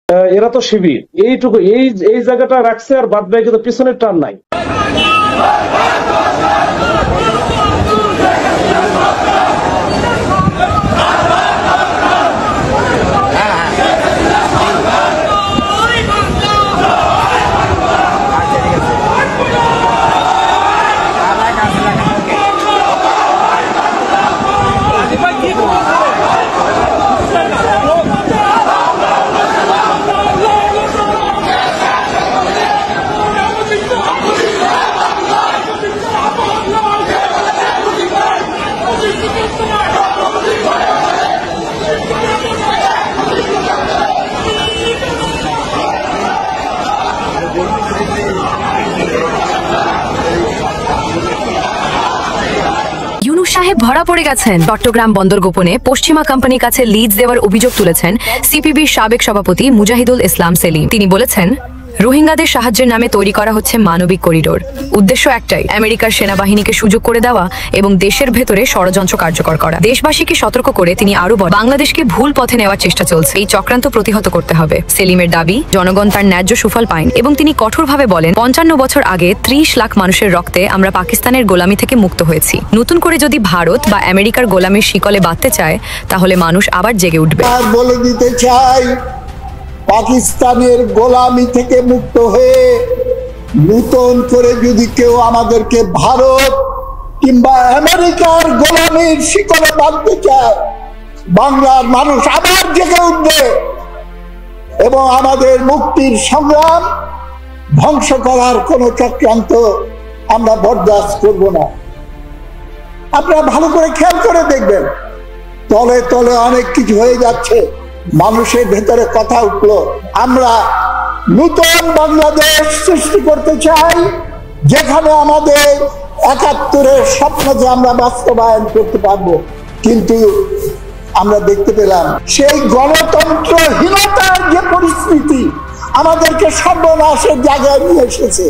এরা তো শিবির, এইটুকু এই জায়গাটা রাখছে, আর বাদ বাকি তো পিছনের টান নাই। ইউনূস সাহেব ধরা পড়ে গেছেন। চট্টগ্রাম বন্দর গোপনে পশ্চিমা কোম্পানির কাছে লিজ দেওয়ার অভিযোগ তুলেছেন সিপিবির সাবেক সভাপতি মুজাহিদুল ইসলাম সেলিম। তিনি বলেছেন, রোহিঙ্গাদের সাহায্যের নামে তৈরি করা হচ্ছে মানবিক করিডোর। উদ্দেশ্য একটাই, আমেরিকার সেনাবাহিনীকে সুযোগ করে দেওয়া এবং দেশের ভেতরে ষড়যন্ত্র কার্যকর করা। দেশবাসীকে সতর্ক করে তিনি আরো বলেন, বাংলাদেশকে ভুল পথে নেওয়ার চেষ্টা চলছে, এই চক্রান্ত প্রতিহত করতে হবে। সেলিমের দাবি, জনগণ তার ন্যায্য সুফল পায় এবং তিনি কঠোরভাবে বলেন, ৫৫ বছর আগে ৩০ লাখ মানুষের রক্তে আমরা পাকিস্তানের গোলামি থেকে মুক্ত হয়েছি। নতুন করে যদি ভারত বা আমেরিকার গোলামির শিকলে বাঁধতে চায়, তাহলে মানুষ আবার জেগে উঠবে। বলে দিতে চাই, পাকিস্তানের গোলামি থেকে মুক্ত হয়ে নতুন করে যদি কেউ আমাদেরকে ভারত কিংবা আমেরিকার গোলামির শিকলে বাঁধতে চায়, বাংলার মানুষ আবার জেগে উঠবে এবং আমাদের মুক্তির সংগ্রাম ধ্বংস করার কোন চক্রান্ত আমরা বরদাস্ত করব না। আপনারা ভালো করে খেয়াল করে দেখবেন, তলে তলে অনেক কিছু হয়ে যাচ্ছে। মানুষের ভেতরে কথা উঠলো, আমরা নতুন বাংলাদেশ সৃষ্টি করতে চাই, যেখানে আমাদের ৭১-এর স্বপ্নকে আমরা বাস্তবায়ন করতে পারবো। কিন্তু আমরা দেখতে পেলাম সেই গণতন্ত্রহীনতার যে পরিস্থিতি আমাদেরকে সর্বনাশের জায়গায় নিয়ে এসেছে।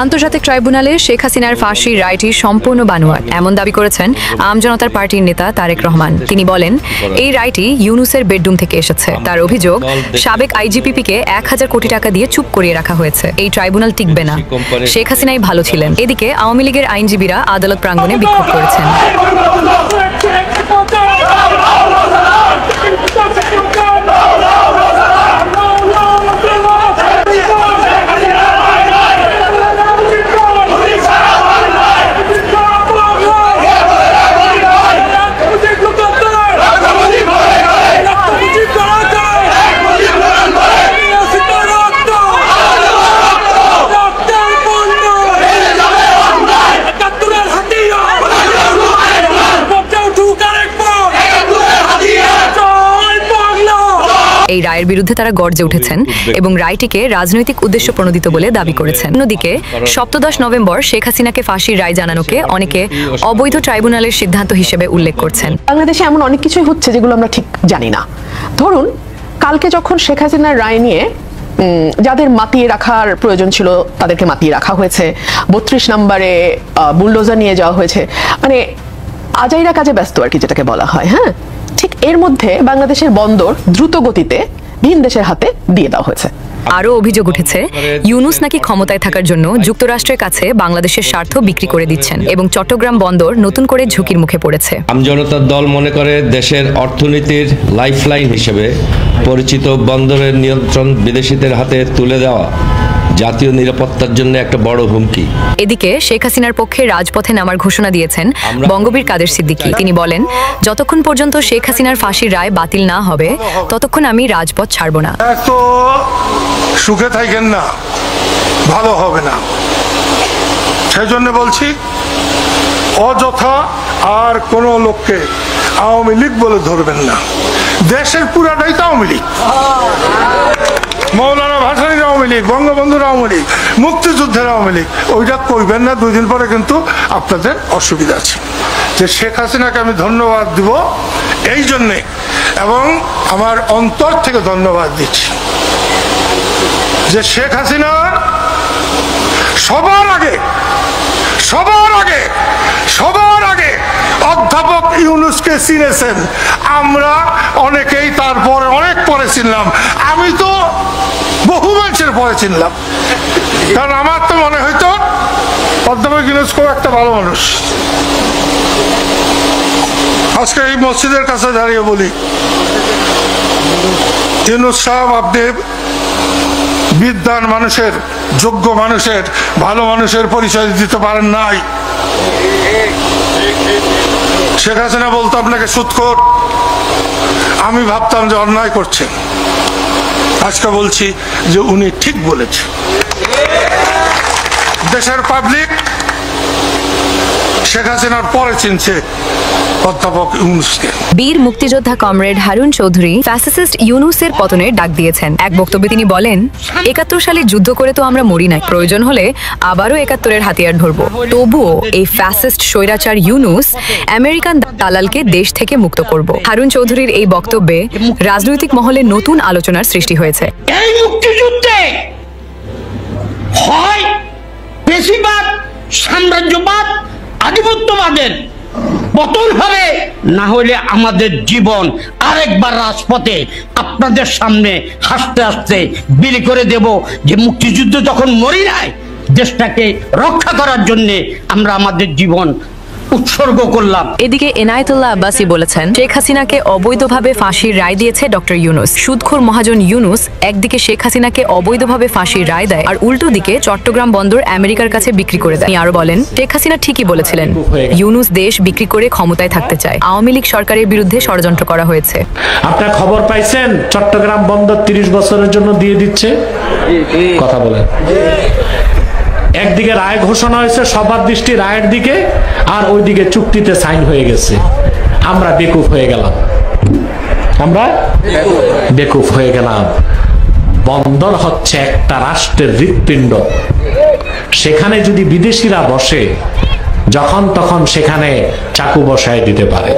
আন্তর্জাতিক ট্রাইব্যুনালে শেখ হাসিনার ফাঁসির রায়টি সম্পূর্ণ বানোয়াট, এমন দাবি করেছেন আম জনতার পার্টির নেতা তারেক রহমান। তিনি বলেন, এই রায়টি ইউনূসের বেডরুম থেকে এসেছে। তার অভিযোগ, সাবেক আইজিপিপিকে ১,০০০ কোটি টাকা দিয়ে চুপ করিয়ে রাখা হয়েছে। এই ট্রাইব্যুনাল টিকবে না, শেখ হাসিনাই ভালো ছিলেন। এদিকে আওয়ামী লীগের আইনজীবীরা আদালত প্রাঙ্গণে বিক্ষোভ করেছেন। এই রায়ের বিরুদ্ধে তারা গর্জে উঠেছেন এবং রায়টিকে রাজনৈতিক উদ্দেশ্য প্রণোদিত বলে দাবি করেছেন। অন্যদিকে সপ্তদশ নভেম্বর শেখ হাসিনাকে ফাঁসির রায় জানানোকে অনেকে অবৈধ ট্রাইব্যুনালের সিদ্ধান্ত হিসেবে উল্লেখ করছেন। বাংলাদেশে এমন অনেক কিছুই হচ্ছে যেগুলো আমরা ঠিক জানি না। ধরুন, কালকে যখন শেখ হাসিনার রায় নিয়ে যাদের মাতিয়ে রাখার প্রয়োজন ছিল তাদেরকে মাতিয়ে রাখা হয়েছে, ৩২ নম্বরে বুলডোজার নিয়ে যাওয়া হয়েছে, মানে আজাইরা কাজে ব্যস্ত আর কি, যেটাকে বলা হয়। হ্যাঁ, ঠিক এর মধ্যে বাংলাদেশের বন্দর দ্রুত গতিতে ভিন দেশের হাতে দিয়ে দেওয়া হয়েছে। আরও অভিযোগ উঠেছে, ইউনূস নাকি ক্ষমতায় থাকার জন্য যুক্তরাষ্ট্রের কাছে বাংলাদেশের স্বার্থ বিক্রি করে দিচ্ছেন এবং চট্টগ্রাম বন্দর নতুন করে ঝুঁকির মুখে পড়েছে। আমজনতার দল মনে করে দেশের অর্থনীতির লাইফলাইন হিসেবে পরিচিত বন্দরের নিয়ন্ত্রণ বিদেশিদের হাতে তুলে দেওয়া জাতীয় নিরাপত্তার জন্য একটা বড় হুমকি। এদিকে শেখ হাসিনার পক্ষে রাজপথে নামার ঘোষণা দিয়েছেন বঙ্গবীর কাদের সিদ্দিকী। তিনি বলেন, যতক্ষণ পর্যন্ত শেখ হাসিনার ফাঁসির রায় বাতিল না হবে ততক্ষণ আমি রাজপথ ছাড়ব না। এত সুখে থাকেন না, ভালো হবে না। সেই জন্য বলছি, অযথা আর কোন লোককে আওয়ামী লীগ বলে ধরবেন না। দেশের পুরাটাই তো আওয়ামী লীগ। মৌলানা ভাসানীর আওয়ামী লীগ, বঙ্গবন্ধুর আওয়ামী লীগ, মুক্তিযুদ্ধের আওয়ামী লীগ, ওইটা কইবেন না। 2 দিন পরে কিন্তু আপনাদের অসুবিধা আছে। যে শেখ হাসিনাকে আমি ধন্যবাদ দিব এই জন্যে, এবং আমার অন্তর থেকে ধন্যবাদ দিচ্ছি যে শেখ হাসিনা সবার আগে সবার আগে অধ্যাপক ইউনূসকে চিনেছেন, আমরা অনেকেই তারপরে অনেক পরে চিনলাম। আমি তো বহু মানুষের পরে চিনলাম, কারণ আমার তো মনে হইতো অধ্যাপক ইউনূস খুব একটা ভালো মানুষ। আজকে এই মসজিদের কাছে দাঁড়িয়ে বলি, ইউনূস সাহেব, আপনি বিদ্বান মানুষের, যোগ্য মানুষের, ভালো মানুষের পরিচয় দিতে পারেন নাই। শেখ হাসিনা বলতো আপনাকে সুদখোর, আমি ভাবতাম যে অন্যায় করছে। আজকে বলছি যে উনি ঠিক বলেছে। দেশের পাবলিক শেখ হাসিনার পরে চিনছে অধ্যাপক ইউনূসকে। বীর মুক্তিযোদ্ধা কমরেড হারুন চৌধুরী ফ্যাসিস্ট ইউনূসের পতনের ডাক দিয়েছেন। এক বক্তব্যে তিনি বলেন, ৭১ সালে যুদ্ধ করে তো আমরা মরি নাই, প্রয়োজন হলে আবারও ৭১-এর হাতিয়ার ধরব। তবুও এই ফ্যাসিস্ট স্বৈরাচার ইউনূস আমেরিকান দালালকে দেশ থেকে মুক্ত করব। হারুন চৌধুরীর এই বক্তব্যে রাজনৈতিক মহলে নতুন আলোচনার সৃষ্টি হয়েছে। এই মুক্তিযুদ্ধে হয় বেশিরভাগ সাম্রাজ্যবাদ, আধিপত্যবাদের পতন হবে, না হলে আমাদের জীবন আরেকবার রাজপথে আপনাদের সামনে হাসতে হাসতে বিলি করে দেব যে মুক্তিযুদ্ধ যখন মরি নাই, দেশটাকে রক্ষা করার জন্য আমরা আমাদের জীবন উৎসর্গ করলাম। এদিকে এনায়েতুল্লাহ আব্বাসী বলেছেন, শেখ হাসিনাকে অবৈধভাবে ফাঁসির রায় দিয়েছে ডক্টর ইউনূস। সুদখোর মহাজন ইউনূস একদিকে শেখ হাসিনাকে অবৈধভাবে ফাঁসির রায় দেয়, আর উল্টো দিকে চট্টগ্রাম বন্দর আমেরিকার কাছে বিক্রি করে দেয়। তিনি আরো বলেন, শেখ হাসিনা ঠিকই বলেছিলেন, ইউনূস দেশ বিক্রি করে ক্ষমতায় থাকতে চায়। আওয়ামী লীগ সরকারের বিরুদ্ধে ষড়যন্ত্র করা হয়েছে। আপনার খবর পাইছেন চট্টগ্রাম বন্দর 30 বছরের জন্য দিয়ে দিচ্ছে? কথা বলেন। একদিকে রায় ঘোষণা হয়েছে সবার দৃষ্টি রায়ের দিকে, আর ওইদিকে চুক্তিতে সাইন হয়ে গেছে। আমরা বেকুফ হয়ে গেলাম, আমরা বেকুফ হয়ে গেলাম। বন্দর হচ্ছে একটা রাষ্ট্রের হৃৎপিণ্ড, সেখানে যদি বিদেশিরা বসে, যখন তখন সেখানে চাকু বসায় দিতে পারে।